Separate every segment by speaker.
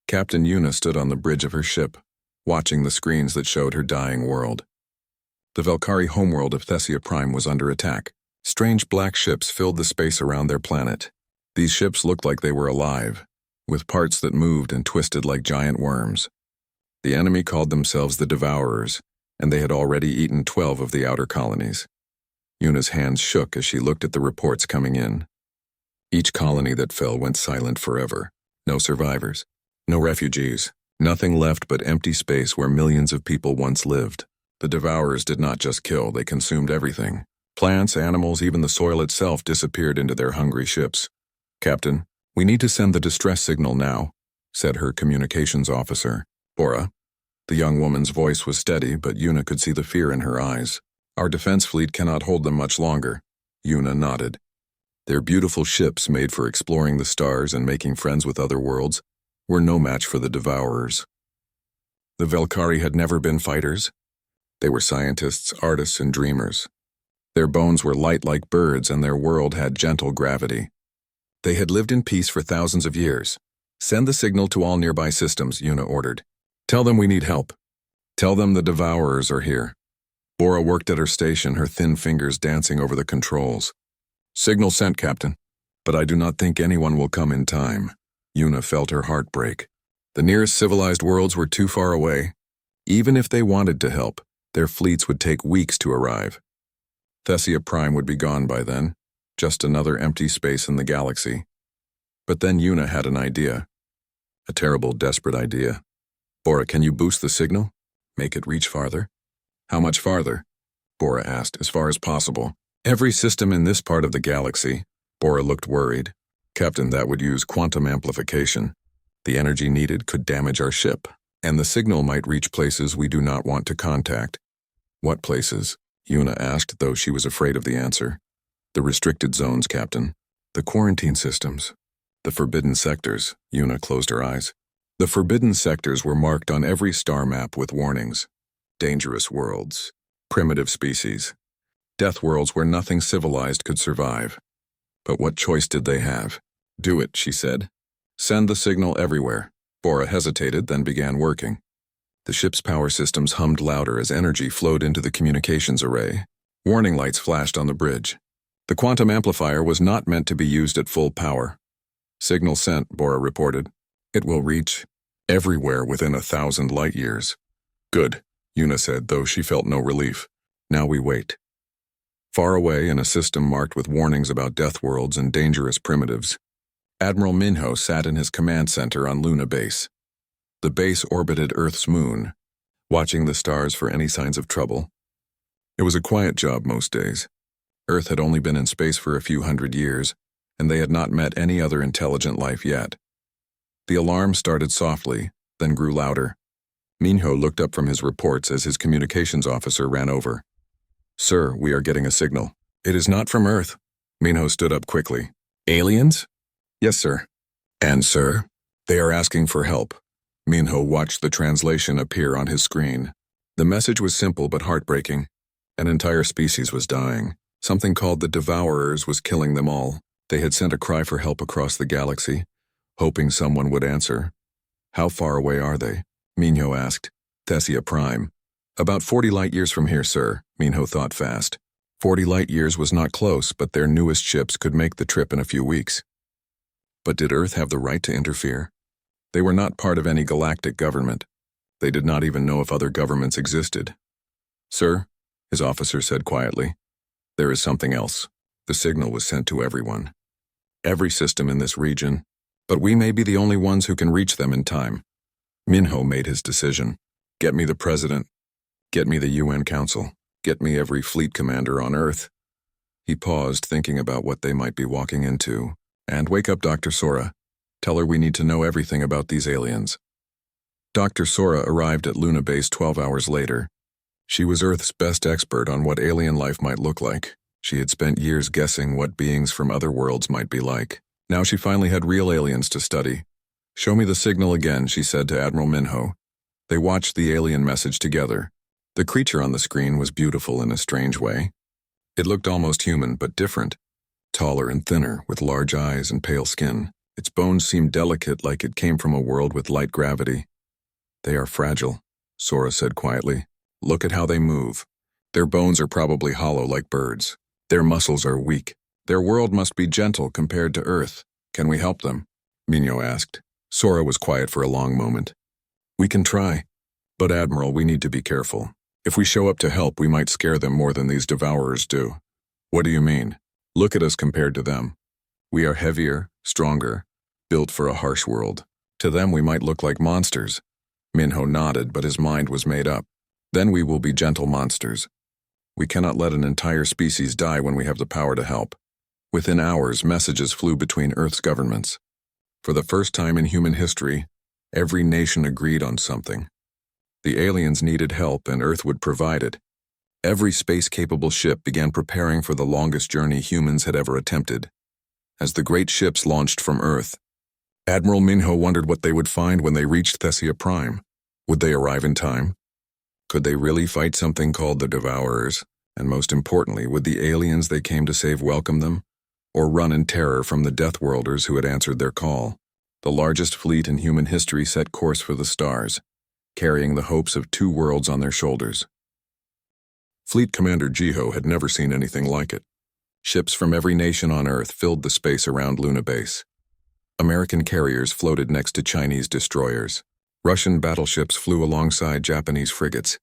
Speaker 1: Captain Yuna stood on the bridge of her ship, watching the screens that showed her dying world. The Valkyrie homeworld of Thessia Prime was under attack. Strange black ships filled the space around their planet. These ships looked like they were alive, with parts that moved and twisted like giant worms. The enemy called themselves the Devourers, and they had already eaten 12 of the outer colonies. Yuna's hands shook as she looked at the reports coming in. Each colony that fell went silent forever. No survivors, no refugees, nothing left but empty space where millions of people once lived. The Devourers did not just kill, they consumed everything. Plants, animals, even the soil itself disappeared into their hungry ships. "Captain, we need to send the distress signal now," said her communications officer, Bora. The young woman's voice was steady, but Yuna could see the fear in her eyes. "Our defense fleet cannot hold them much longer." Yuna nodded. Their beautiful ships, made for exploring the stars and making friends with other worlds, were no match for the Devourers. The Valkyrie had never been fighters. They were scientists, artists, and dreamers. Their bones were light like birds, and their world had gentle gravity. They had lived in peace for thousands of years. "Send the signal to all nearby systems," Yuna ordered. "Tell them we need help. Tell them the Devourers are here." Bora worked at her station, her thin fingers dancing over the controls. "Signal sent, Captain. But I do not think anyone will come in time." Yuna felt her heart break. The nearest civilized worlds were too far away. Even if they wanted to help, their fleets would take weeks to arrive. Thessia Prime would be gone by then, just another empty space in the galaxy. But then Yuna had an idea. A terrible, desperate idea. "Bora, can you boost the signal? Make it reach farther?" "How much farther?" Bora asked. "As far as possible. Every system in this part of the galaxy." Bora looked worried. "Captain, that would use quantum amplification. The energy needed could damage our ship, and the signal might reach places we do not want to contact." "What places?" Yuna asked, though she was afraid of the answer. "The restricted zones, Captain. The quarantine systems. The forbidden sectors." Yuna closed her eyes. The forbidden sectors were marked on every star map with warnings. Dangerous worlds. Primitive species. Death worlds where nothing civilized could survive. But what choice did they have? "Do it," she said. "Send the signal everywhere." Bora hesitated, then began working. The ship's power systems hummed louder as energy flowed into the communications array. Warning lights flashed on the bridge. The quantum amplifier was not meant to be used at full power. "Signal sent," Bora reported. "It will reach everywhere within 1,000 light years." "Good," Yuna said, though she felt no relief. "Now we wait." Far away, in a system marked with warnings about death worlds and dangerous primitives, Admiral Minho sat in his command center on Luna Base. The base orbited Earth's moon, watching the stars for any signs of trouble. It was a quiet job most days. Earth had only been in space for a few hundred years, and they had not met any other intelligent life yet. The alarm started softly, then grew louder. Minho looked up from his reports as his communications officer ran over. "Sir, we are getting a signal." "It is not from Earth." Minho stood up quickly. "Aliens?" "Yes, sir." "And, sir, they are asking for help." Minho watched the translation appear on his screen. The message was simple but heartbreaking. An entire species was dying. Something called the Devourers was killing them all. They had sent a cry for help across the galaxy, hoping someone would answer. "How far away are they?" Minho asked. "Thessia Prime." "About 40 light years from here, sir." Minho thought fast. 40 light years was not close, but their newest ships could make the trip in a few weeks. But did Earth have the right to interfere? They were not part of any galactic government. They did not even know if other governments existed. "Sir," his officer said quietly, "there is something else." The signal was sent to everyone. Every system in this region, but we may be the only ones who can reach them in time. Minho made his decision. "Get me the president. Get me the UN Council. Get me every fleet commander on Earth." He paused, thinking about what they might be walking into. "And wake up Dr. Sora. Tell her we need to know everything about these aliens." Dr. Sora arrived at Luna Base 12 hours later. She was Earth's best expert on what alien life might look like. She had spent years guessing what beings from other worlds might be like. Now she finally had real aliens to study. "Show me the signal again," she said to Admiral Minho. They watched the alien message together. The creature on the screen was beautiful in a strange way. It looked almost human, but different. Taller and thinner, with large eyes and pale skin. Its bones seemed delicate, like it came from a world with light gravity. They are fragile, Sora said quietly. Look at how they move. Their bones are probably hollow like birds. Their muscles are weak. Their world must be gentle compared to Earth. Can we help them? Minho asked. Sora was quiet for a long moment. We can try. But Admiral, we need to be careful. If we show up to help, we might scare them more than these devourers do. What do you mean? Look at us compared to them. We are heavier, stronger, built for a harsh world. To them we might look like monsters. Minho nodded, but his mind was made up. Then we will be gentle monsters. We cannot let an entire species die when we have the power to help. Within hours, messages flew between Earth's governments. For the first time in human history, every nation agreed on something. The aliens needed help, and Earth would provide it. Every space-capable ship began preparing for the longest journey humans had ever attempted. As the great ships launched from Earth, Admiral Minho wondered what they would find when they reached Thessia Prime. Would they arrive in time? Could they really fight something called the Devourers? And most importantly, would the aliens they came to save welcome them? Or run in terror from the Deathworlders who had answered their call? The largest fleet in human history set course for the stars, carrying the hopes of 2 worlds on their shoulders. Fleet Commander Jiho had never seen anything like it. Ships from every nation on Earth filled the space around Luna Base. American carriers floated next to Chinese destroyers. Russian battleships flew alongside Japanese frigates.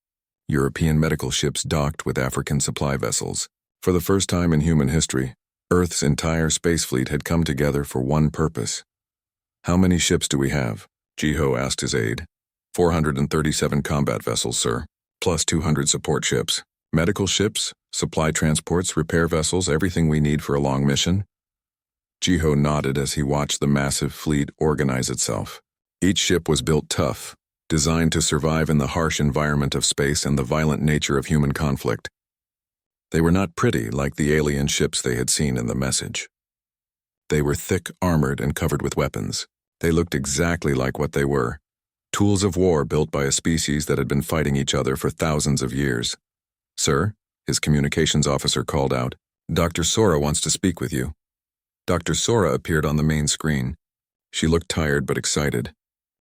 Speaker 1: European medical ships docked with African supply vessels. For the first time in human history, Earth's entire space fleet had come together for one purpose. How many ships do we have? Jiho asked his aide. 437 combat vessels, sir, plus 200 support ships. Medical ships, supply transports, repair vessels, everything we need for a long mission? Jiho nodded as he watched the massive fleet organize itself. Each ship was built tough, designed to survive in the harsh environment of space and the violent nature of human conflict. They were not pretty like the alien ships they had seen in the message. They were thick, armored, and covered with weapons. They looked exactly like what they were, tools of war built by a species that had been fighting each other for thousands of years. Sir, his communications officer called out, Dr. Sora wants to speak with you. Dr. Sora appeared on the main screen. She looked tired but excited.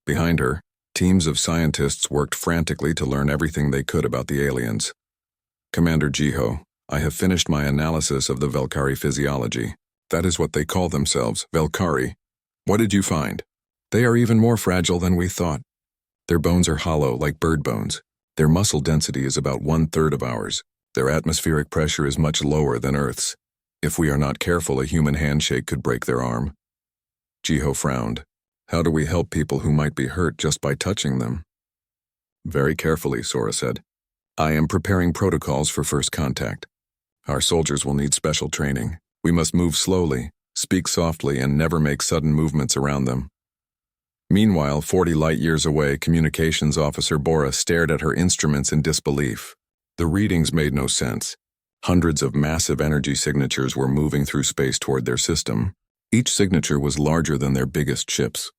Speaker 1: Behind her, teams of scientists worked frantically to learn everything they could about the aliens. Commander Jiho, I have finished my analysis of the Velkari physiology. That is what they call themselves, Velkari. What did you find? They are even more fragile than we thought. Their bones are hollow like bird bones. Their muscle density is about 1/3 of ours. Their atmospheric pressure is much lower than Earth's. If we are not careful, a human handshake could break their arm. Jiho frowned. How do we help people who might be hurt just by touching them? Very carefully, Sora said. I am preparing protocols for first contact. Our soldiers will need special training. We must move slowly, speak softly, and never make sudden movements around them. Meanwhile, 40 light-years away, Communications Officer Bora stared at her instruments in disbelief. The readings made no sense. Hundreds of massive energy signatures were moving through space toward their system. Each signature was larger than their biggest ships.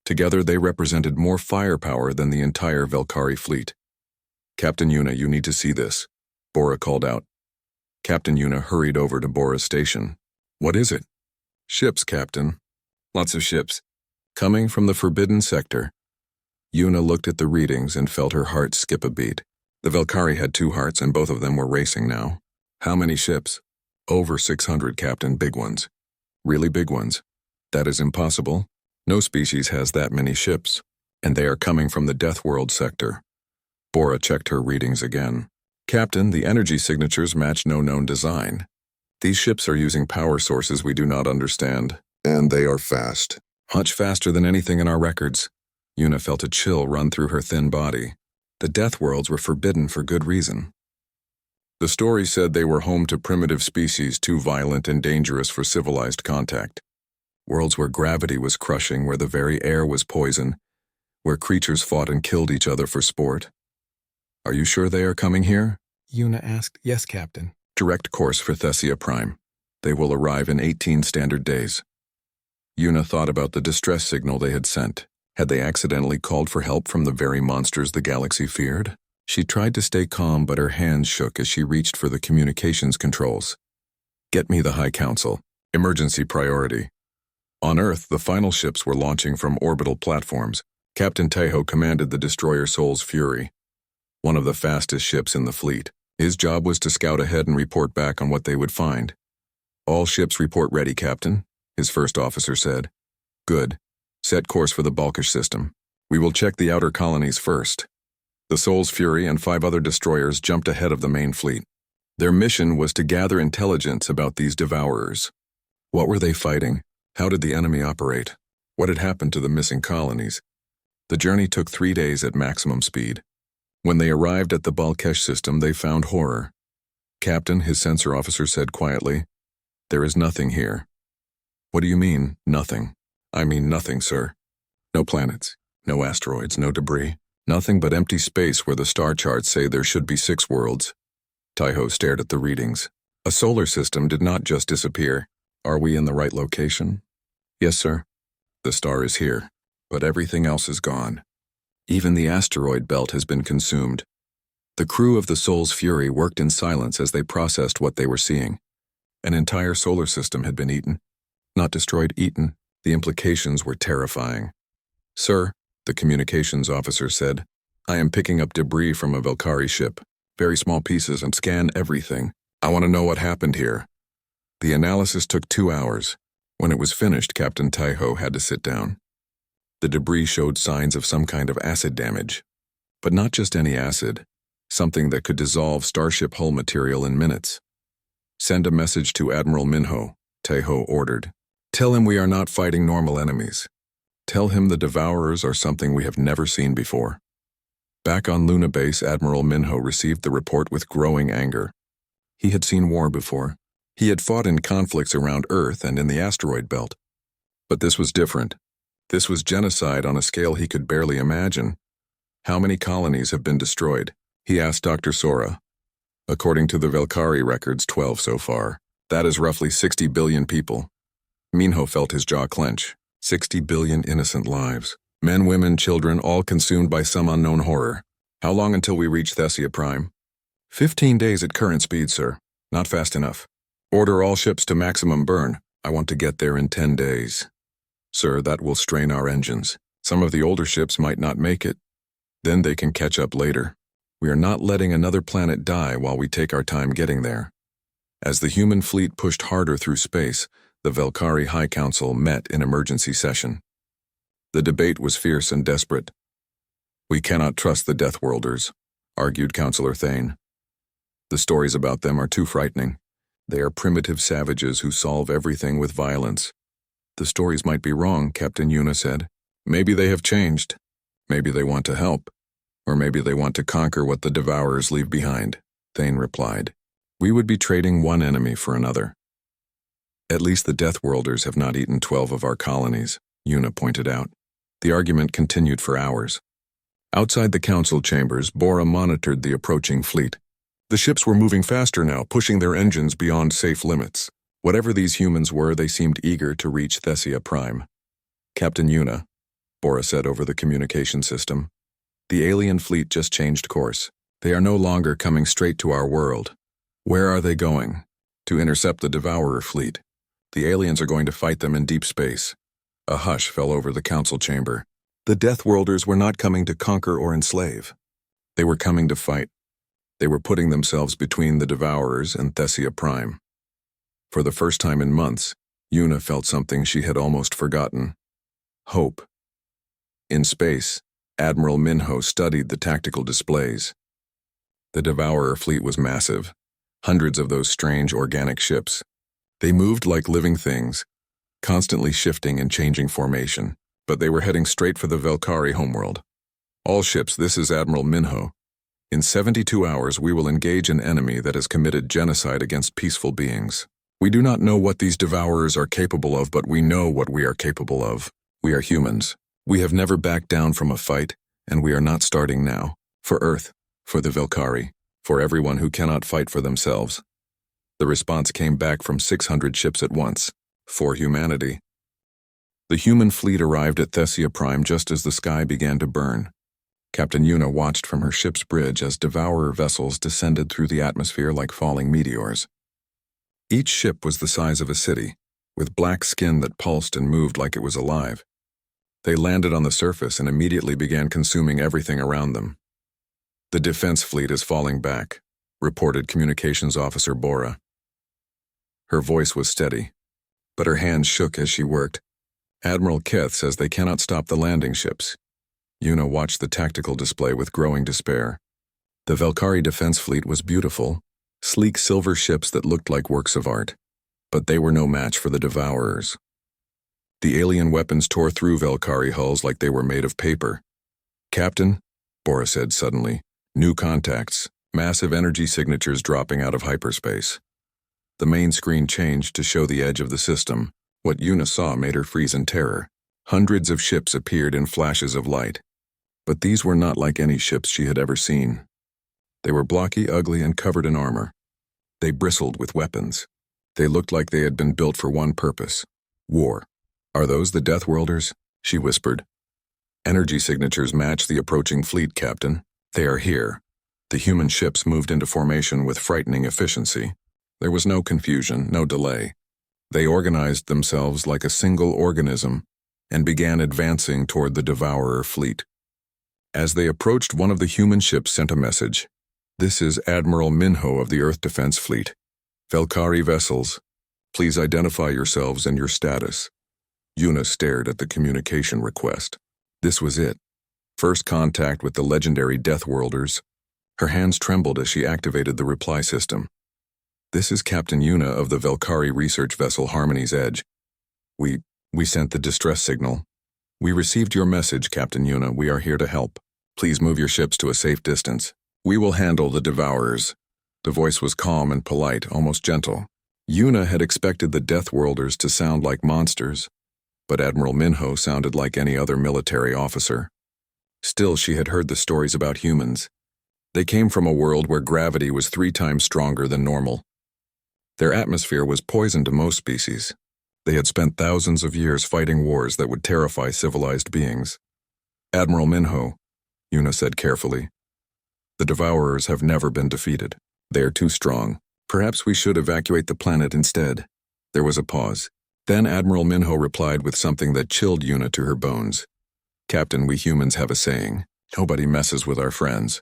Speaker 1: Together, they represented more firepower than the entire Velkari fleet. Captain Yuna, you need to see this, Bora called out. Captain Yuna hurried over to Bora's station. What is it? Ships, Captain. Lots of ships. Coming from the Forbidden Sector. Yuna looked at the readings and felt her heart skip a beat. The Velkari had 2 hearts and both of them were racing now. How many ships? Over 600, Captain, big ones. Really big ones. That is impossible. No species has that many ships, and they are coming from the Deathworld sector. Bora checked her readings again. Captain, the energy signatures match no known design. These ships are using power sources we do not understand, and they are fast. Much faster than anything in our records. Yuna felt a chill run through her thin body. The Deathworlds were forbidden for good reason. The story said they were home to primitive species too violent and dangerous for civilized contact. Worlds where gravity was crushing, where the very air was poison, where creatures fought and killed each other for sport. Are you sure they are coming here? Yuna asked. Yes, Captain. Direct course for Thessia Prime. They will arrive in 18 standard days. Yuna thought about the distress signal they had sent. Had they accidentally called for help from the very monsters the galaxy feared? She tried to stay calm, but her hands shook as she reached for the communications controls. Get me the High Council. Emergency priority. On Earth, the final ships were launching from orbital platforms. Captain Tahoe commanded the destroyer Soul's Fury, one of the fastest ships in the fleet. His job was to scout ahead and report back on what they would find. "All ships report ready, Captain," his first officer said. "Good. Set course for the Balkish system. We will check the outer colonies first." The Soul's Fury and 5 other destroyers jumped ahead of the main fleet. Their mission was to gather intelligence about these devourers. What were they fighting? How did the enemy operate? What had happened to the missing colonies? The journey took 3 days at maximum speed. When they arrived at the Balkesh system, they found horror. "Captain," his sensor officer said quietly, "there is nothing here." "What do you mean, nothing?" "I mean nothing, sir. No planets, no asteroids, no debris. Nothing but empty space where the star charts say there should be 6 worlds." Tahoe stared at the readings. A solar system did not just disappear. "Are we in the right location?" "Yes, sir." "The star is here, but everything else is gone. Even the asteroid belt has been consumed." The crew of the Soul's Fury worked in silence as they processed what they were seeing. An entire solar system had been eaten. Not destroyed, eaten. The implications were terrifying. "Sir," the communications officer said, "I am picking up debris from a Valkyrie ship. Very small pieces, and scan everything. I want to know what happened here." The analysis took 2 hours. When it was finished, Captain Tahoe had to sit down. The debris showed signs of some kind of acid damage. But not just any acid, something that could dissolve starship hull material in minutes. "Send a message to Admiral Minho," Tahoe ordered. "Tell him we are not fighting normal enemies. Tell him the Devourers are something we have never seen before." Back on Luna Base, Admiral Minho received the report with growing anger. He had seen war before. He had fought in conflicts around Earth and in the asteroid belt. But this was different. This was genocide on a scale he could barely imagine. "How many colonies have been destroyed?" he asked Dr. Sora. "According to the Valkyrie records, 12 so far. That is roughly 60 billion people." Minho felt his jaw clench. 60 billion innocent lives. Men, women, children, all consumed by some unknown horror. "How long until we reach Thessia Prime?" 15 days at current speed, sir. Not fast enough. "Order all ships to maximum burn. I want to get there in 10 days. "Sir, that will strain our engines. Some of the older ships might not make it. Then they can catch up later. We are not letting another planet die while we take our time getting there." As the human fleet pushed harder through space, the Valkyrie High Council met in emergency session. The debate was fierce and desperate. "We cannot trust the Deathworlders," argued Councillor Thane. "The stories about them are too frightening. They are primitive savages who solve everything with violence." "The stories might be wrong," Captain Yuna said. "Maybe they have changed. Maybe they want to help. Or maybe they want to conquer what the Devourers leave behind," Thane replied. "We would be trading one enemy for another." "At least the Deathworlders have not eaten 12 of our colonies," Yuna pointed out. The argument continued for hours. Outside the council chambers, Bora monitored the approaching fleet. The ships were moving faster now, pushing their engines beyond safe limits. Whatever these humans were, they seemed eager to reach Thessia Prime. "Captain Yuna," Bora said over the communication system, "the alien fleet just changed course. They are no longer coming straight to our world." "Where are they going?" "To intercept the Devourer fleet. The aliens are going to fight them in deep space." A hush fell over the council chamber. The Deathworlders were not coming to conquer or enslave. They were coming to fight. They were putting themselves between the Devourers and Thessia Prime. For the first time in months, Yuna felt something she had almost forgotten. Hope. In space, Admiral Minho studied the tactical displays. The Devourer fleet was massive. Hundreds of those strange organic ships. They moved like living things, constantly shifting and changing formation, but they were heading straight for the Valkyrie homeworld. "All ships, this is Admiral Minho. In 72 hours, we will engage an enemy that has committed genocide against peaceful beings. We do not know what these Devourers are capable of, but we know what we are capable of. We are humans. We have never backed down from a fight, and we are not starting now. For Earth, for the Valkyrie, for everyone who cannot fight for themselves." The response came back from 600 ships at once. For humanity. The human fleet arrived at Thessia Prime just as the sky began to burn. Captain Yuna watched from her ship's bridge as Devourer vessels descended through the atmosphere like falling meteors. Each ship was the size of a city. with black skin that pulsed and moved like it was alive. They landed on the surface and immediately began consuming everything around them. "The defense fleet is falling back," reported Communications Officer Bora. Her voice was steady, but her hands shook as she worked. "Admiral Keth says they cannot stop the landing ships." Yuna watched the tactical display with growing despair. The Valkyrie defense fleet was beautiful, sleek silver ships that looked like works of art, but they were no match for the Devourers. The alien weapons tore through Valkyrie hulls like they were made of paper. "Captain," Bora said suddenly, "new contacts, massive energy signatures dropping out of hyperspace." The main screen changed to show the edge of the system. What Yuna saw made her freeze in terror. Hundreds of ships appeared in flashes of light. But these were not like any ships she had ever seen. They were blocky, ugly, and covered in armor. They bristled with weapons. They looked like they had been built for one purpose: war. "Are those the Deathworlders?" she whispered. "Energy signatures match the approaching fleet, Captain. They are here." The human ships moved into formation with frightening efficiency. There was no confusion, no delay. They organized themselves like a single organism and began advancing toward the Devourer fleet. As they approached, one of the human ships sent a message. "This is Admiral Minho of the Earth Defense Fleet. Valkyrie vessels, please identify yourselves and your status." Yuna stared at the communication request. This was it. First contact with the legendary Deathworlders. Her hands trembled as she activated the reply system. "This is Captain Yuna of the Valkyrie research vessel Harmony's Edge. We sent the distress signal. We received your message, Captain Yuna. We are here to help. Please move your ships to a safe distance. We will handle the Devourers." The voice was calm and polite, almost gentle. Yuna had expected the Deathworlders to sound like monsters, but Admiral Minho sounded like any other military officer. Still, she had heard the stories about humans. They came from a world where gravity was 3 times stronger than normal. Their atmosphere was poison to most species. They had spent thousands of years fighting wars that would terrify civilized beings. "Admiral Minho," Yuna said carefully, "the Devourers have never been defeated. They are too strong. Perhaps we should evacuate the planet instead." There was a pause. Then Admiral Minho replied with something that chilled Yuna to her bones. "Captain, we humans have a saying. Nobody messes with our friends."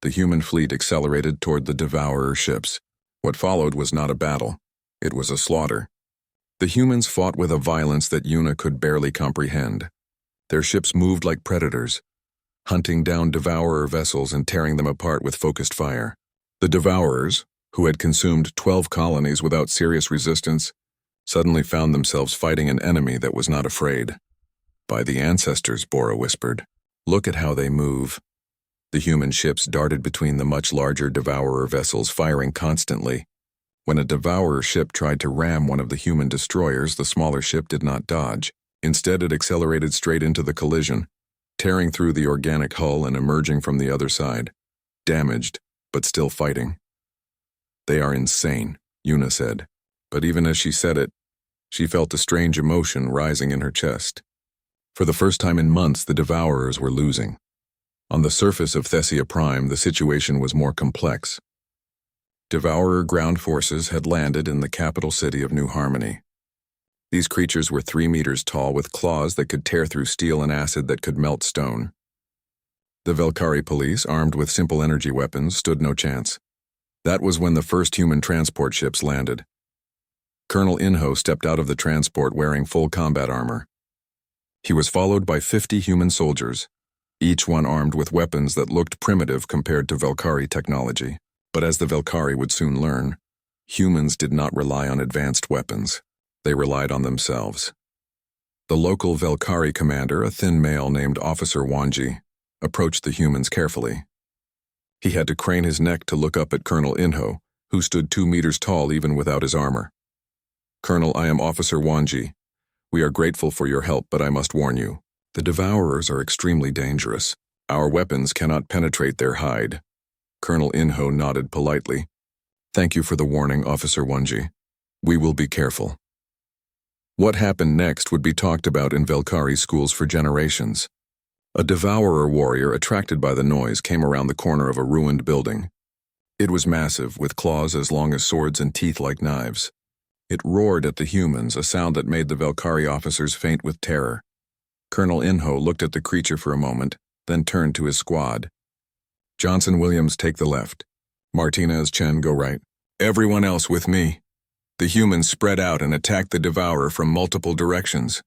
Speaker 1: The human fleet accelerated toward the Devourer ships. What followed was not a battle. It was a slaughter. The humans fought with a violence that Yuna could barely comprehend. Their ships moved like predators, hunting down Devourer vessels and tearing them apart with focused fire. The Devourers, who had consumed 12 colonies without serious resistance, suddenly found themselves fighting an enemy that was not afraid. "By the ancestors," Bora whispered. "Look at how they move." The human ships darted between the much larger Devourer vessels, firing constantly. When a Devourer ship tried to ram one of the human destroyers, the smaller ship did not dodge. Instead, it accelerated straight into the collision, tearing through the organic hull and emerging from the other side, damaged, but still fighting. "They are insane," Yuna said, but even as she said it, she felt a strange emotion rising in her chest. For the first time in months, the Devourers were losing. On the surface of Thessia Prime, the situation was more complex. Devourer ground forces had landed in the capital city of New Harmony. These creatures were 3 meters tall with claws that could tear through steel and acid that could melt stone. The Valkyrie police, armed with simple energy weapons, stood no chance. That was when the first human transport ships landed. Colonel Inho stepped out of the transport wearing full combat armor. He was followed by 50 human soldiers, each one armed with weapons that looked primitive compared to Valkyrie technology. But as the Valkyrie would soon learn, humans did not rely on advanced weapons. They relied on themselves. The local Valkyrie commander, a thin male named Officer Wanji, approached the humans carefully. He had to crane his neck to look up at Colonel Inho, who stood 2 meters tall even without his armor. "Colonel, I am Officer Wanji. We are grateful for your help, but I must warn you. The Devourers are extremely dangerous. Our weapons cannot penetrate their hide." Colonel Inho nodded politely. "Thank you for the warning, Officer Wanji. We will be careful." What happened next would be talked about in Valkyrie schools for generations. A Devourer warrior, attracted by the noise, came around the corner of a ruined building. It was massive, with claws as long as swords and teeth like knives. It roared at the humans, a sound that made the Velkari officers faint with terror. Colonel Inho looked at the creature for a moment, then turned to his squad. Johnson Williams, take the left. Martinez, Chen, go right. Everyone else with me. The humans spread out and attacked the Devourer from multiple directions.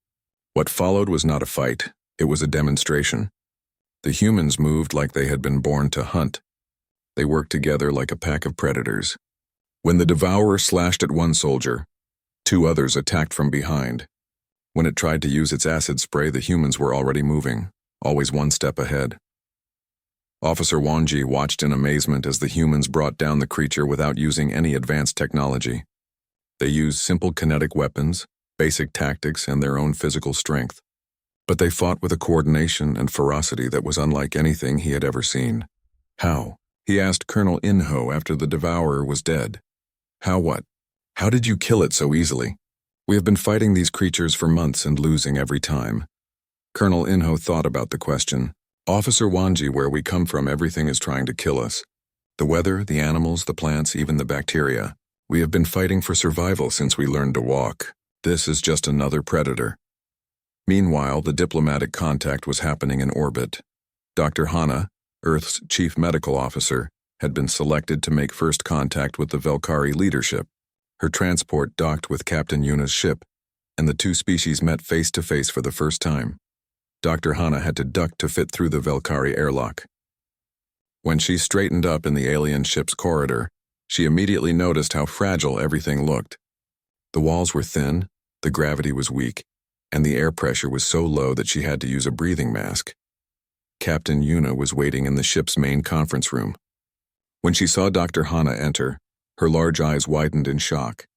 Speaker 1: What followed was not a fight, it was a demonstration. The humans moved like they had been born to hunt. They worked together like a pack of predators. When the Devourer slashed at one soldier, 2 others attacked from behind. When it tried to use its acid spray, the humans were already moving, always one step ahead. Officer Wanji watched in amazement as the humans brought down the creature without using any advanced technology. They used simple kinetic weapons, basic tactics, and their own physical strength. But they fought with a coordination and ferocity that was unlike anything he had ever seen. How? He asked Colonel Inho after the Devourer was dead. How what? How did you kill it so easily? We have been fighting these creatures for months and losing every time. Colonel Inho thought about the question. Officer Wanji, where we come from, everything is trying to kill us. The weather, the animals, the plants, even the bacteria. We have been fighting for survival since we learned to walk. This is just another predator. Meanwhile, the diplomatic contact was happening in orbit. Dr. Hana, Earth's chief medical officer, had been selected to make first contact with the Velkari leadership. Her transport docked with Captain Yuna's ship, and the 2 species met face to face for the first time. Dr. Hana had to duck to fit through the Velkari airlock. When she straightened up in the alien ship's corridor, she immediately noticed how fragile everything looked. The walls were thin, the gravity was weak, and the air pressure was so low that she had to use a breathing mask. Captain Yuna was waiting in the ship's main conference room. When she saw Dr. Hana enter, her large eyes widened in shock.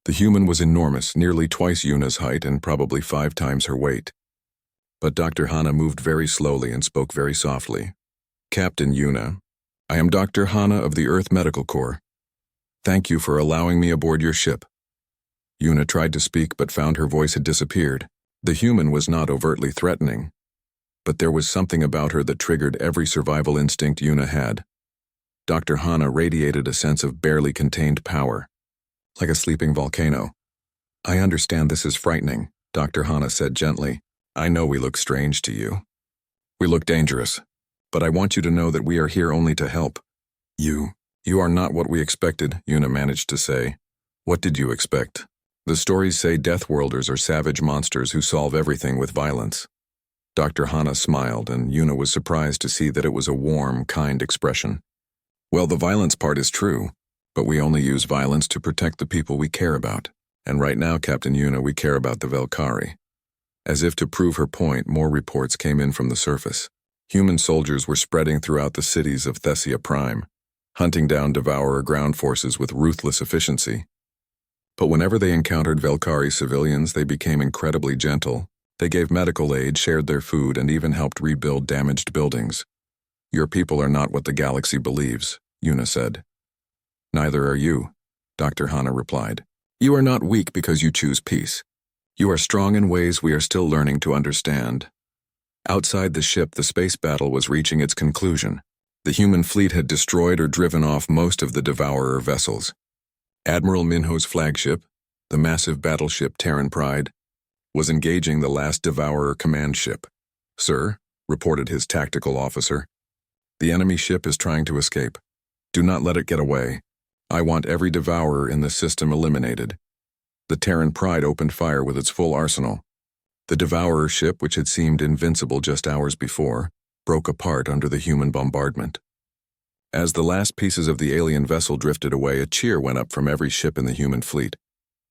Speaker 1: The human was enormous, nearly twice Yuna's height and probably 5 times her weight. But Dr. Hana moved very slowly and spoke very softly. Captain Yuna, I am Dr. Hana of the Earth Medical Corps. Thank you for allowing me aboard your ship. Yuna tried to speak but found her voice had disappeared. The human was not overtly threatening, but there was something about her that triggered every survival instinct Yuna had. Dr. Hana radiated a sense of barely contained power, like a sleeping volcano. I understand this is frightening, Dr. Hana said gently. I know we look strange to you. We look dangerous, but I want you to know that we are here only to help. You are not what we expected, Yuna managed to say. What did you expect? The stories say Deathworlders are savage monsters who solve everything with violence. Dr. Hana smiled, and Yuna was surprised to see that it was a warm, kind expression. Well, the violence part is true, but we only use violence to protect the people we care about. And right now, Captain Yuna, we care about the Velkari. As if to prove her point, more reports came in from the surface. Human soldiers were spreading throughout the cities of Thessia Prime, hunting down Devourer ground forces with ruthless efficiency. But whenever they encountered Velkari civilians, they became incredibly gentle. They gave medical aid, shared their food, and even helped rebuild damaged buildings. Your people are not what the galaxy believes, Yuna said. Neither are you, Dr. Hana replied. You are not weak because you choose peace. You are strong in ways we are still learning to understand. Outside the ship, the space battle was reaching its conclusion. The human fleet had destroyed or driven off most of the Devourer vessels. Admiral Minho's flagship, the massive battleship Terran Pride, was engaging the last Devourer command ship. Sir, reported his tactical officer, the enemy ship is trying to escape. Do not let it get away. I want every Devourer in the system eliminated. The Terran Pride opened fire with its full arsenal. The Devourer ship, which had seemed invincible just hours before, broke apart under the human bombardment. As the last pieces of the alien vessel drifted away, a cheer went up from every ship in the human fleet.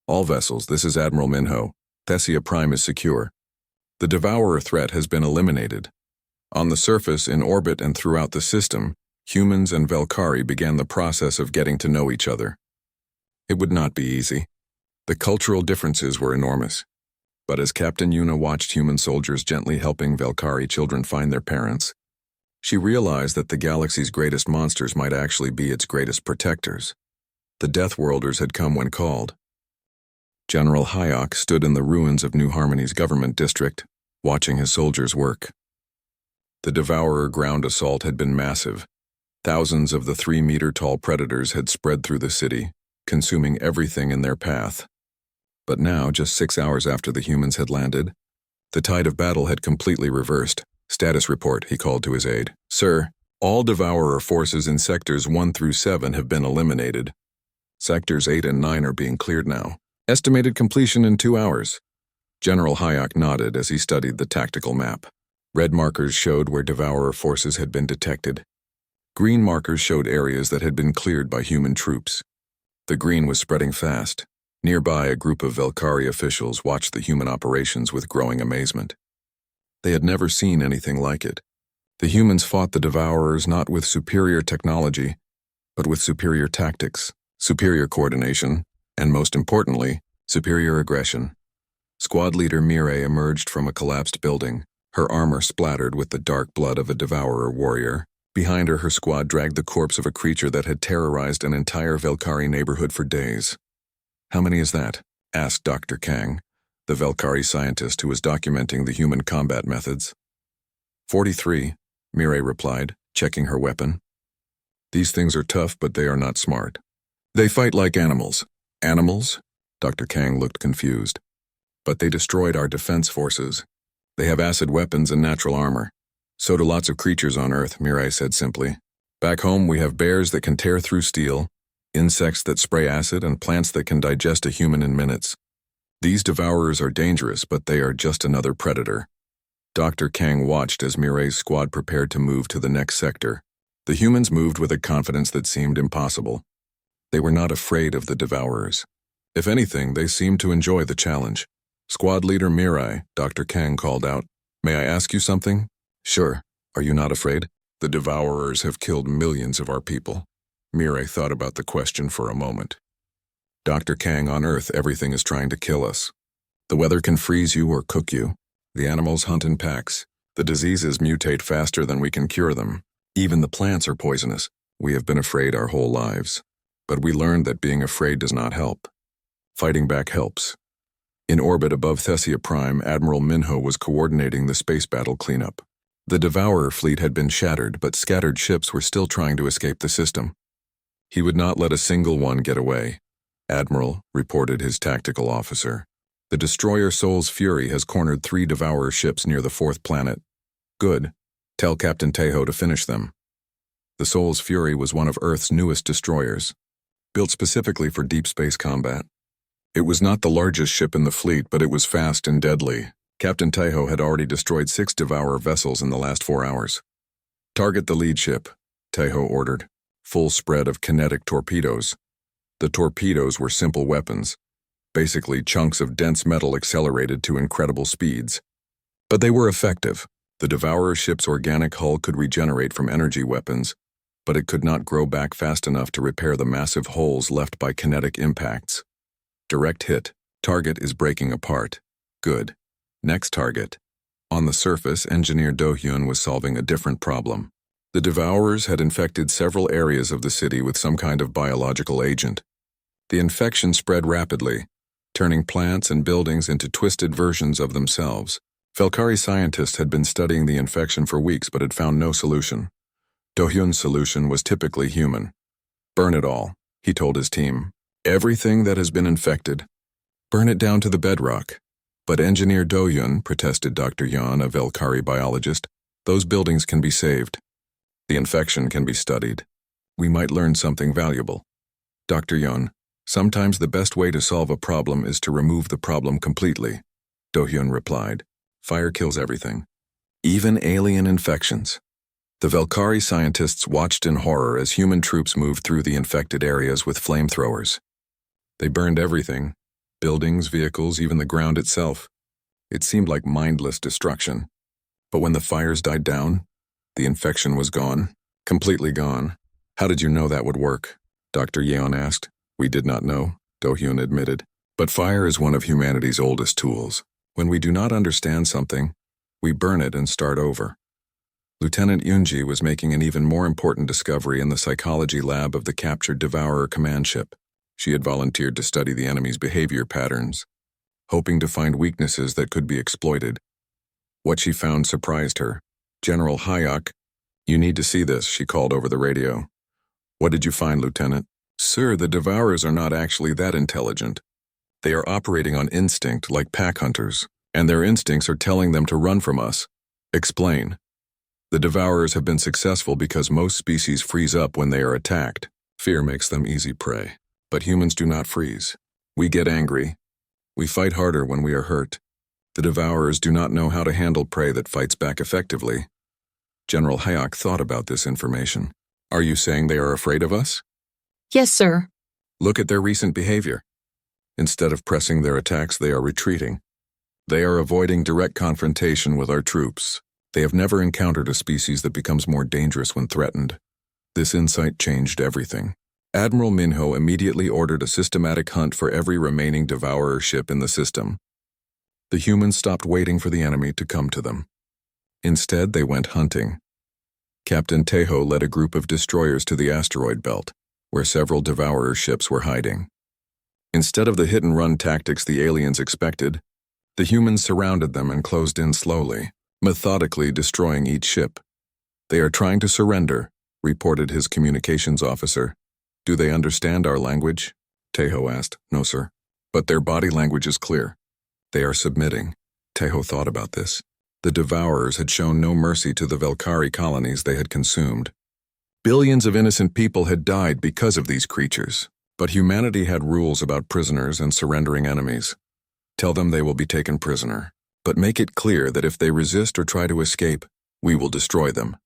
Speaker 1: All vessels, this is Admiral Minho. Thessia Prime is secure. The Devourer threat has been eliminated. On the surface, in orbit, and throughout the system, humans and Velkari began the process of getting to know each other. It would not be easy. The cultural differences were enormous. But as Captain Yuna watched human soldiers gently helping Velkari children find their parents, she realized that the galaxy's greatest monsters might actually be its greatest protectors. The Deathworlders had come when called. General Hayok stood in the ruins of New Harmony's government district, watching his soldiers work. The Devourer ground assault had been massive. Thousands of the 3-meter-tall predators had spread through the city, consuming everything in their path. But now, just 6 hours after the humans had landed, the tide of battle had completely reversed. Status report, he called to his aide. Sir, all Devourer forces in Sectors 1 through 7 have been eliminated. Sectors 8 and 9 are being cleared now. Estimated completion in 2 hours. General Hayek nodded as he studied the tactical map. Red markers showed where Devourer forces had been detected. Green markers showed areas that had been cleared by human troops. The green was spreading fast. Nearby, a group of Velkari officials watched the human operations with growing amazement. They had never seen anything like it. The humans fought the Devourers not with superior technology, but with superior tactics, superior coordination, and most importantly, superior aggression. Squad leader Mireille emerged from a collapsed building, her armor splattered with the dark blood of a Devourer warrior. Behind her squad dragged the corpse of a creature that had terrorized an entire Velkari neighborhood for days. How many is that? Asked Dr. Kang, the Velkari scientist who was documenting the human combat methods. 43, Mireille replied, checking her weapon. These things are tough, but they are not smart. They fight like animals. Animals? Dr. Kang looked confused. But they destroyed our defense forces. They have acid weapons and natural armor. So do lots of creatures on Earth, Mireille said simply. Back home, we have bears that can tear through steel, insects that spray acid, and plants that can digest a human in minutes. These Devourers are dangerous, but they are just another predator. Dr. Kang watched as Mireille's squad prepared to move to the next sector. The humans moved with a confidence that seemed impossible. They were not afraid of the Devourers. If anything, they seemed to enjoy the challenge. Squad leader Mireille, Dr. Kang called out, "May I ask you something?" "Sure. Are you not afraid?" "The Devourers have killed millions of our people." Mireille thought about the question for a moment. "Dr. Kang, on Earth, everything is trying to kill us. The weather can freeze you or cook you. The animals hunt in packs. The diseases mutate faster than we can cure them. Even the plants are poisonous. We have been afraid our whole lives. But we learned that being afraid does not help. Fighting back helps." In orbit above Thessia Prime, Admiral Minho was coordinating the space battle cleanup. The Devourer fleet had been shattered, but scattered ships were still trying to escape the system. He would not let a single one get away. "Admiral," reported his tactical officer, "the destroyer Sol's Fury has cornered 3 Devourer ships near the 4th planet." "Good. Tell Captain Tejo to finish them." The Sol's Fury was one of Earth's newest destroyers, built specifically for deep space combat. It was not the largest ship in the fleet, but it was fast and deadly. Captain Tejo had already destroyed 6 Devourer vessels in the last 4 hours. "Target the lead ship," Tejo ordered. Full spread of kinetic torpedoes. The torpedoes were simple weapons, basically chunks of dense metal accelerated to incredible speeds. But they were effective. The Devourer ship's organic hull could regenerate from energy weapons, but it could not grow back fast enough to repair the massive holes left by kinetic impacts. Direct hit. Target is breaking apart. Good. Next target. On the surface, Engineer Do-hyun was solving a different problem. The Devourers had infected several areas of the city with some kind of biological agent. The infection spread rapidly, turning plants and buildings into twisted versions of themselves. Velkari scientists had been studying the infection for weeks but had found no solution. Do-hyun's solution was typically human. "Burn it all," he told his team. "Everything that has been infected. Burn it down to the bedrock." "But Engineer Do-hyun," protested Dr. Yan, a Velkari biologist, "those buildings can be saved. The infection can be studied. We might learn something valuable." "Dr. Yan, sometimes the best way to solve a problem is to remove the problem completely," Do-hyun replied. "Fire kills everything, even alien infections." The Velkari scientists watched in horror as human troops moved through the infected areas with flamethrowers. They burned everything, buildings, vehicles, even the ground itself. It seemed like mindless destruction. But when the fires died down, the infection was gone, completely gone. "How did you know that would work?" Dr. Yeon asked. "We did not know," Do-hyun admitted. "But fire is one of humanity's oldest tools. When we do not understand something, we burn it and start over." Lieutenant Yoonji was making an even more important discovery in the psychology lab of the captured Devourer command ship. She had volunteered to study the enemy's behavior patterns, hoping to find weaknesses that could be exploited. What she found surprised her. "General Hayek, you need to see this," she called over the radio. "What did you find, Lieutenant?" "Sir, the Devourers are not actually that intelligent. They are operating on instinct like pack hunters, and their instincts are telling them to run from us. Explain. The Devourers have been successful because most species freeze up when they are attacked. Fear makes them easy prey. But humans do not freeze. We get angry. We fight harder when we are hurt. The Devourers do not know how to handle prey that fights back effectively. General Hayek thought about this information. Are you saying they are afraid of us?
Speaker 2: Yes, sir.
Speaker 1: Look at their recent behavior. Instead of pressing their attacks, they are retreating. They are avoiding direct confrontation with our troops. They have never encountered a species that becomes more dangerous when threatened. This insight changed everything. Admiral Minho immediately ordered a systematic hunt for every remaining Devourer ship in the system. The humans stopped waiting for the enemy to come to them. Instead, they went hunting. Captain Tejo led a group of destroyers to the asteroid belt, where several Devourer ships were hiding. Instead of the hit-and-run tactics the aliens expected, the humans surrounded them and closed in slowly, methodically destroying each ship. They are trying to surrender, reported his communications officer. Do they understand our language? Tejo asked. No, sir. But their body language is clear. They are submitting. Tejo thought about this. The Devourers had shown no mercy to the Velkari colonies they had consumed. Billions of innocent people had died because of these creatures, but humanity had rules about prisoners and surrendering enemies. Tell them they will be taken prisoner, but make it clear that if they resist or try to escape, we will destroy them.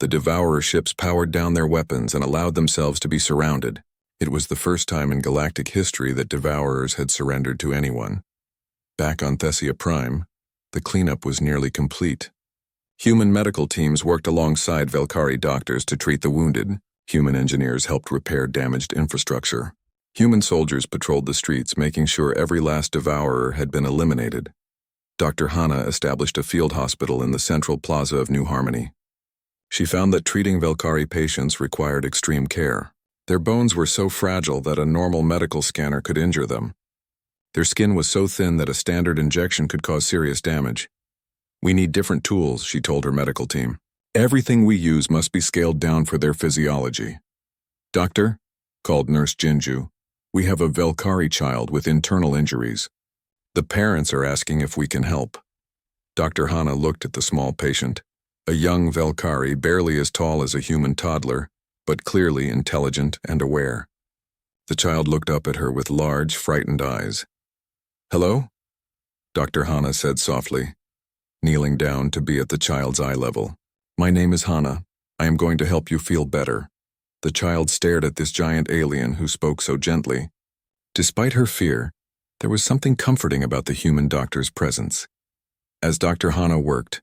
Speaker 1: The Devourer ships powered down their weapons and allowed themselves to be surrounded. It was the first time in galactic history that Devourers had surrendered to anyone. Back on Thessia Prime, the cleanup was nearly complete. Human medical teams worked alongside Velkari doctors to treat the wounded. Human engineers helped repair damaged infrastructure. Human soldiers patrolled the streets, making sure every last Devourer had been eliminated. Dr. Hana established a field hospital in the central plaza of New Harmony. She found that treating Velkari patients required extreme care. Their bones were so fragile that a normal medical scanner could injure them. Their skin was so thin that a standard injection could cause serious damage. We need different tools, she told her medical team. Everything we use must be scaled down for their physiology. Doctor, called Nurse Jinju, we have a Velkari child with internal injuries. The parents are asking if we can help. Dr. Hana looked at the small patient. A young Velkari, barely as tall as a human toddler, but clearly intelligent and aware. The child looked up at her with large, frightened eyes. Hello? Dr. Hana said softly, kneeling down to be at the child's eye level. My name is Hana. I am going to help you feel better. The child stared at this giant alien who spoke so gently. Despite her fear, there was something comforting about the human doctor's presence. As Dr. Hana worked,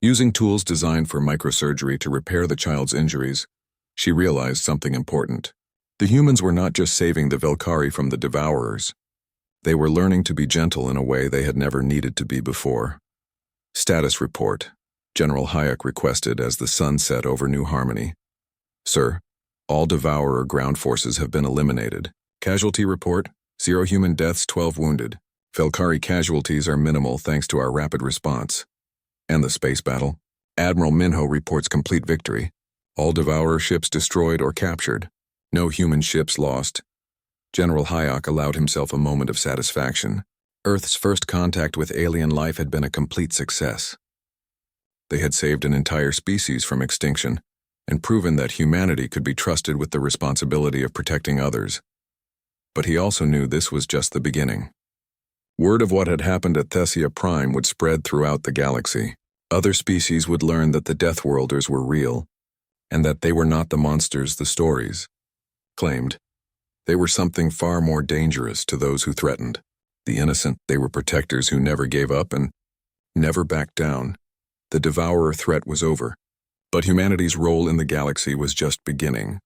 Speaker 1: using tools designed for microsurgery to repair the child's injuries, she realized something important. The humans were not just saving the Velkari from the Devourers. They were learning to be gentle in a way they had never needed to be before. Status report, General Hayek requested as the sun set over New Harmony. Sir, all Devourer ground forces have been eliminated. Casualty report, 0 human deaths, 12 wounded. Velkari casualties are minimal thanks to our rapid response. And the space battle? Admiral Minho reports complete victory. All Devourer ships destroyed or captured. No human ships lost. General Hayek allowed himself a moment of satisfaction. Earth's first contact with alien life had been a complete success. They had saved an entire species from extinction and proven that humanity could be trusted with the responsibility of protecting others. But he also knew this was just the beginning. Word of what had happened at Thessia Prime would spread throughout the galaxy. Other species would learn that the Deathworlders were real, and that they were not the monsters the stories claimed. They were something far more dangerous to those who threatened. The innocent, they were protectors who never gave up and never backed down. The Devourer threat was over, but humanity's role in the galaxy was just beginning.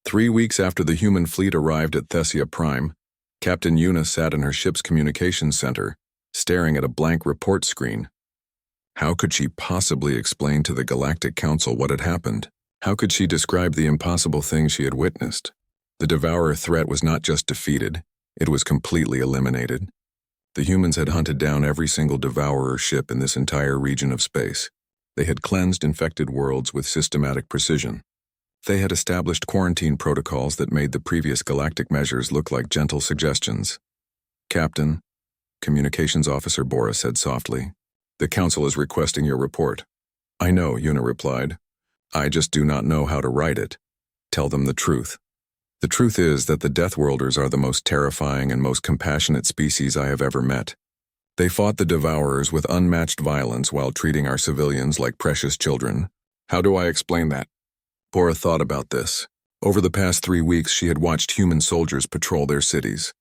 Speaker 1: 3 weeks after the human fleet arrived at Thessia Prime, Captain Yuna sat in her ship's communications center, staring at a blank report screen. How could she possibly explain to the Galactic Council what had happened? How could she describe the impossible thing she had witnessed? The Devourer threat was not just defeated, it was completely eliminated. The humans had hunted down every single Devourer ship in this entire region of space. They had cleansed infected worlds with systematic precision. They had established quarantine protocols that made the previous galactic measures look like gentle suggestions. Captain, Communications Officer Bora said softly. The Council is requesting your report. I know, Yuna replied. I just do not know how to write it. Tell them the truth. The truth is that the Deathworlders are the most terrifying and most compassionate species I have ever met. They fought the Devourers with unmatched violence while treating our civilians like precious children. How do I explain that? Bora thought about this. Over the past 3 weeks, she had watched human soldiers patrol their cities.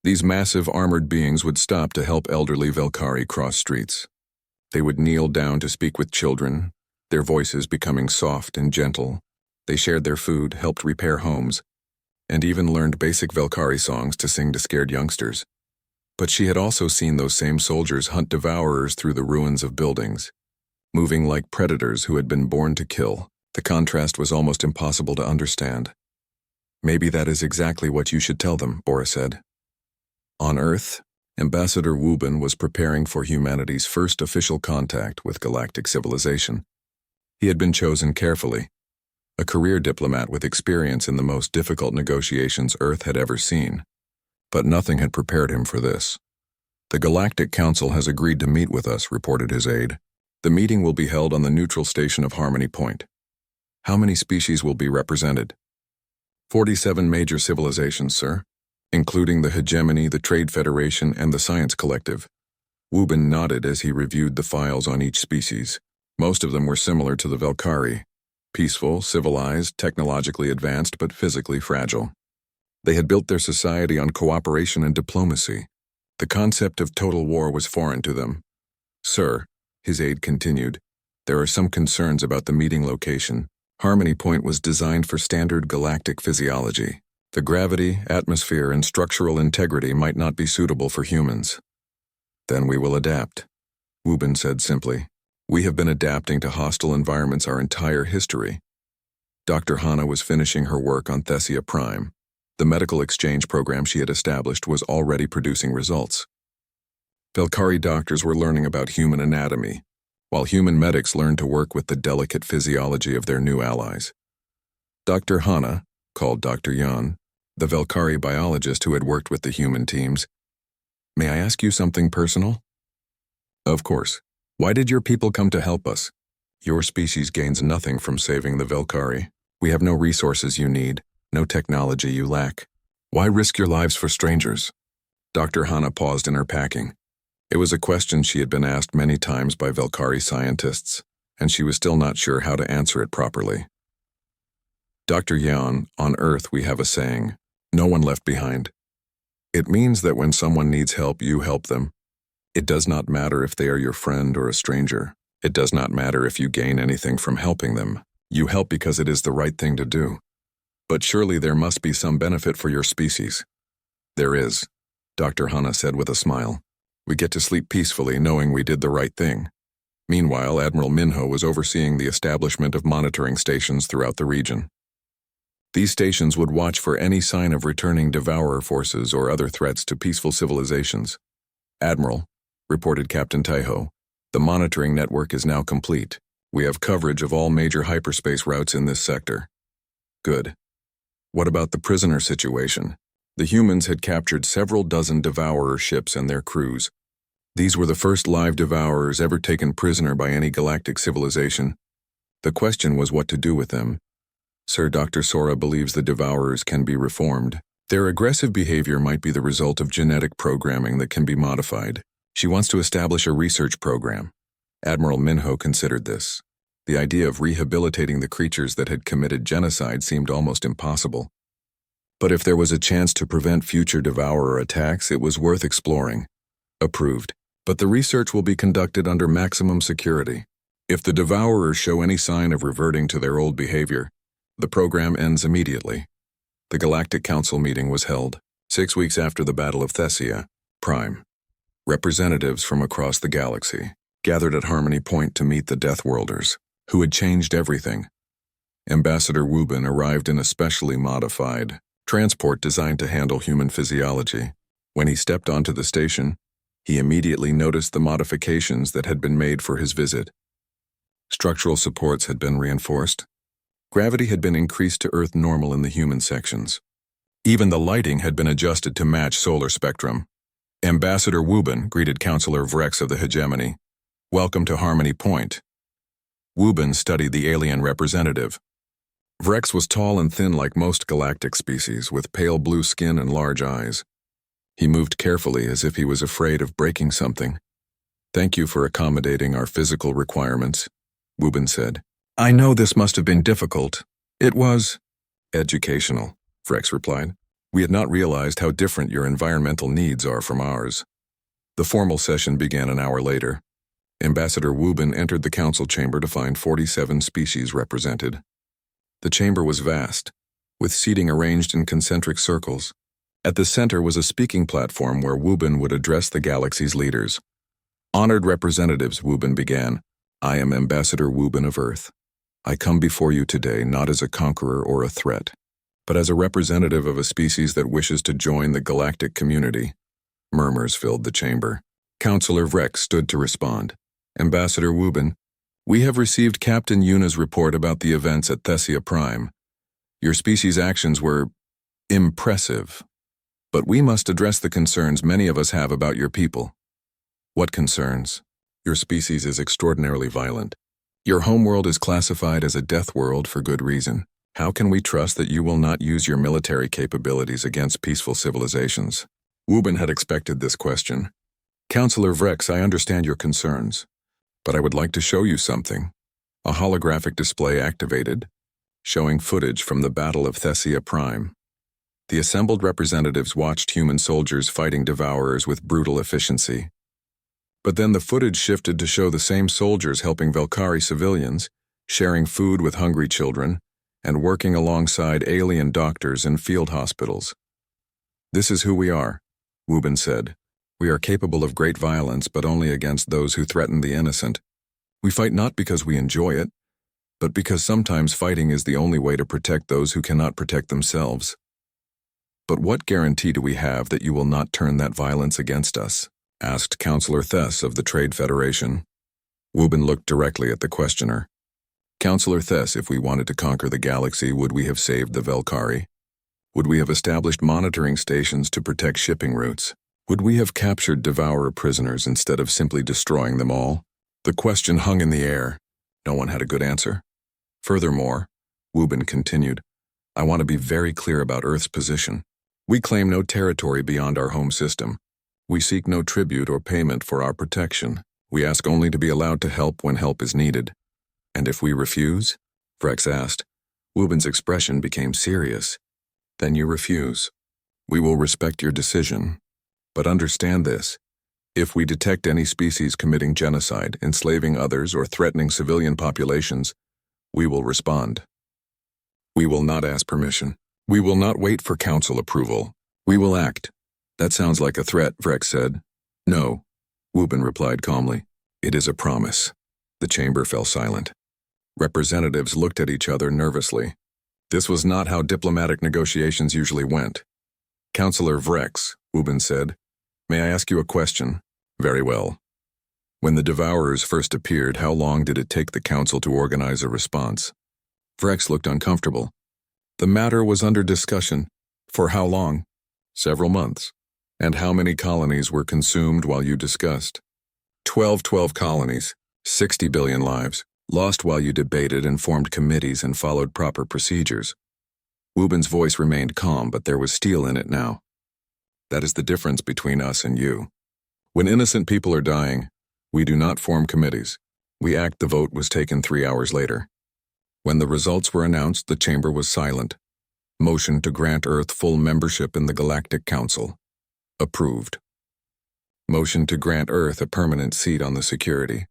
Speaker 1: These massive armored beings would stop to help elderly Velkari cross streets. They would kneel down to speak with children, their voices becoming soft and gentle. They shared their food, helped repair homes, and even learned basic Velkari songs to sing to scared youngsters. But she had also seen those same soldiers hunt devourers through the ruins of buildings, moving like predators who had been born to kill. The contrast was almost impossible to understand. Maybe that is exactly what you should tell them, Bora said. On Earth, Ambassador Wubin was preparing for humanity's first official contact with galactic civilization. He had been chosen carefully, a career diplomat with experience in the most difficult negotiations Earth had ever seen. But nothing had prepared him for this. The Galactic Council has agreed to meet with us, reported his aide. The meeting will be held on the neutral station of Harmony Point. How many species will be represented? 47 major civilizations, sir, including the Hegemony, the Trade Federation, and the Science Collective. Wubin nodded as he reviewed the files on each species. Most of them were similar to the Velkari. Peaceful, civilized, technologically advanced, but physically fragile. They had built their society on cooperation and diplomacy. The concept of total war was foreign to them. Sir, his aide continued, there are some concerns about the meeting location. Harmony Point was designed for standard galactic physiology. The gravity, atmosphere, and structural integrity might not be suitable for humans. Then we will adapt, Wubin said simply. We have been adapting to hostile environments our entire history. Dr. Hana was finishing her work on Thessia Prime. The medical exchange program she had established was already producing results. Velkari doctors were learning about human anatomy, while human medics learned to work with the delicate physiology of their new allies. Dr. Hana, called Dr. Yan, the Velkari biologist who had worked with the human teams, may I ask you something personal? Of course. Why did your people come to help us? Your species gains nothing from saving the Velkari. We have no resources you need, no technology you lack. Why risk your lives for strangers? Dr. Hana paused in her packing. It was a question she had been asked many times by Velkari scientists, and she was still not sure how to answer it properly. Dr. Yan, on Earth we have a saying, no one left behind. It means that when someone needs help, you help them. It does not matter if they are your friend or a stranger. It does not matter if you gain anything from helping them. You help because it is the right thing to do. But surely there must be some benefit for your species. There is, Dr. Hana said with a smile. We get to sleep peacefully knowing we did the right thing. Meanwhile, Admiral Minho was overseeing the establishment of monitoring stations throughout the region. These stations would watch for any sign of returning devourer forces or other threats to peaceful civilizations. Admiral, reported Captain Taiho, the monitoring network is now complete. We have coverage of all major hyperspace routes in this sector. Good. What about the prisoner situation? The humans had captured several dozen devourer ships and their crews. These were the first live devourers ever taken prisoner by any galactic civilization. The question was what to do with them. Sir Dr. Sora believes the devourers can be reformed. Their aggressive behavior might be the result of genetic programming that can be modified. She wants to establish a research program. Admiral Minho considered this. The idea of rehabilitating the creatures that had committed genocide seemed almost impossible. But if there was a chance to prevent future devourer attacks, it was worth exploring. Approved. But the research will be conducted under maximum security. If the devourers show any sign of reverting to their old behavior, the program ends immediately. The Galactic Council meeting was held 6 weeks after the Battle of Thessia Prime. Representatives from across the galaxy gathered at Harmony Point to meet the Deathworlders, who had changed everything. Ambassador Wubin arrived in a specially modified transport designed to handle human physiology. When he stepped onto the station, he immediately noticed the modifications that had been made for his visit. Structural supports had been reinforced. Gravity had been increased to Earth normal in the human sections. Even the lighting had been adjusted to match solar spectrum. Ambassador Wubin greeted Counselor Vrex of the Hegemony. Welcome to Harmony Point. Wubin studied the alien representative. Vrex was tall and thin like most galactic species, with pale blue skin and large eyes. He moved carefully as if he was afraid of breaking something. Thank you for accommodating our physical requirements, Wubin said. I know this must have been difficult. It was educational, Vrex replied. We had not realized how different your environmental needs are from ours. The formal session began an hour later. Ambassador Wubin entered the council chamber to find 47 species represented. The chamber was vast, with seating arranged in concentric circles. At the center was a speaking platform where Wubin would address the galaxy's leaders. Honored representatives, Wubin began. I am Ambassador Wubin of Earth. I come before you today not as a conqueror or a threat, but as a representative of a species that wishes to join the galactic community. Murmurs filled the chamber. Counselor Vrex stood to respond. Ambassador Wubin, we have received Captain Yuna's report about the events at Thessia Prime. Your species' actions were impressive, but we must address the concerns many of us have about your people. What concerns? Your species is extraordinarily violent. Your homeworld is classified as a death world for good reason. How can we trust that you will not use your military capabilities against peaceful civilizations? Wubin had expected this question. Counselor Vrex, I understand your concerns, but I would like to show you something. A holographic display activated, showing footage from the Battle of Thessia Prime. The assembled representatives watched human soldiers fighting devourers with brutal efficiency. But then the footage shifted to show the same soldiers helping Velkari civilians, sharing food with hungry children, and working alongside alien doctors in field hospitals. This is who we are, Wubin said. We are capable of great violence, but only against those who threaten the innocent. We fight not because we enjoy it, but because sometimes fighting is the only way to protect those who cannot protect themselves. But what guarantee do we have that you will not turn that violence against us? Asked Counselor Thess of the Trade Federation. Wubin looked directly at the questioner. Counselor Thess, if we wanted to conquer the galaxy, would we have saved the Velkari? Would we have established monitoring stations to protect shipping routes? Would we have captured devourer prisoners instead of simply destroying them all? The question hung in the air. No one had a good answer. Furthermore, Wubin continued, I want to be very clear about Earth's position. We claim no territory beyond our home system. We seek no tribute or payment for our protection. We ask only to be allowed to help when help is needed. And if we refuse? Vrex asked. Wubin's expression became serious. Then you refuse. We will respect your decision. But understand this. If we detect any species committing genocide, enslaving others, or threatening civilian populations, we will respond. We will not ask permission. We will not wait for council approval. We will act. That sounds like a threat, Vrex said. No, Wubin replied calmly. It is a promise. The chamber fell silent. Representatives looked at each other nervously. This was not how diplomatic negotiations usually went. Counselor Vrex, Wubin said, may I ask you a question? Very well. When the Devourers first appeared, how long did it take the council to organize a response? Vrex looked uncomfortable. The matter was under discussion. For how long? Several months. And how many colonies were consumed while you discussed? 12 colonies, 60 billion lives, lost while you debated and formed committees and followed proper procedures. Wubin's voice remained calm, but there was steel in it now. That is the difference between us and you. When innocent people are dying, we do not form committees. We act. The vote was taken 3 hours later. When the results were announced, the chamber was silent. Motion to grant Earth full membership in the Galactic Council. Approved. Motion to grant Earth a permanent seat on the Security,